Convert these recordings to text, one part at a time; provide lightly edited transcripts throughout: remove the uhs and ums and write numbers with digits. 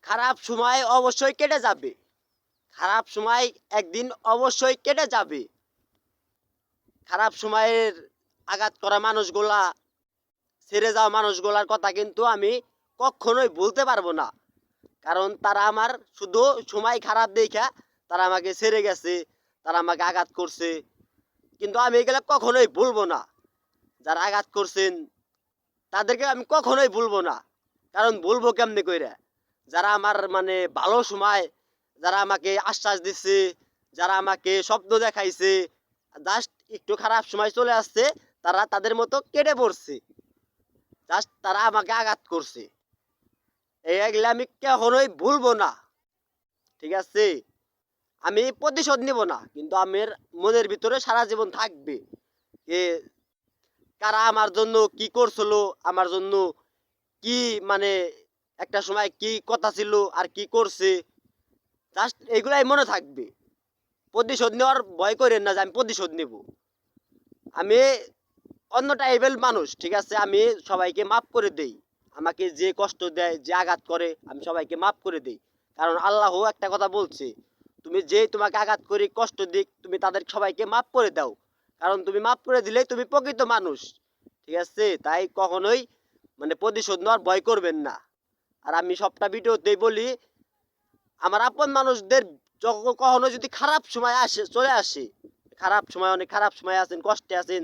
খারাপ সময় অবশ্যই কেটে যাবে। খারাপ সময় একদিন অবশ্যই কেটে যাবে। খারাপ সময়ের আঘাত করা মানুষগুলা, ছেড়ে যাওয়া মানুষগুলার কথা কিন্তু আমি কখনোই বলতে পারবো না। কারণ তারা আমার শুধু সময় খারাপ দেখা তারা আমাকে ছেড়ে গেছে, তারা আমাকে আঘাত করছে, কিন্তু আমি এগুলো কখনোই ভুলবো না। যারা আঘাত করছেন তাদেরকে আমি কখনোই ভুলবো না। কারণ ভুলবো কেমনে কইরা? যারা আমার মানে ভালো সময়, যারা আমাকে আশ্বাস দিচ্ছে, যারা আমাকে স্বপ্ন দেখাইছে, জাস্ট একটু খারাপ সময় চলে আসছে, তারা তাদের মতো কেটে পড়ছে। জাস্ট তারা আমাকে আঘাত করছে, এইগুলা আমি কখনোই ভুলবো না। ঠিক আছে, আমি প্রতিশোধ নিব না, কিন্তু আমার মনের ভিতরে সারা জীবন থাকবে যে কারা আমার জন্য কি করছিল, আমার জন্য কি মানে একটা সময় কি কথা ছিল আর কি করছে, জাস্ট এগুলাই মনে থাকবে। প্রতিশোধ নেওয়ার ভয় করেন না যে আমি প্রতিশোধ নেব। আমি অন্য টাইপের মানুষ, ঠিক আছে, আমি সবাইকে মাফ করে দেই। আমাকে যে কষ্ট দেয়, যে আঘাত করে, আমি সবাইকে মাফ করে দেই। কারণ আল্লাহ একটা কথা বলছে, তুমি যে তোমাকে আঘাত করি কষ্ট দিক, তুমি তাদের সবাইকে মাফ করে দাও। কারণ তুমি মাফ করে দিলে তুমি প্রকৃত মানুষ। ঠিক আছে, তাই কখনোই মানে প্রতিশোধ নেওয়ার ভয় করবেন না। আর আমি সবটা ভিডিওতেই বলি, আমার আপন মানুষদের যখন কখনো যদি খারাপ সময় আসে, চলে আসে, খারাপ সময়, অনেক খারাপ সময় আছেন, কষ্টে আছেন,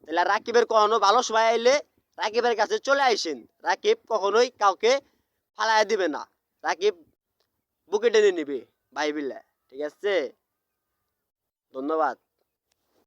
তাহলে রাকিবের কখনো ভালো সময় আইলে রাকিবের কাছে চলে আইসেন। রাকিব কখনোই কাউকে ফালাইয়া দিবে না। রাকিব বুকে টেনে নিবে ভাই বিলে। ঠিক আছে, ধন্যবাদ।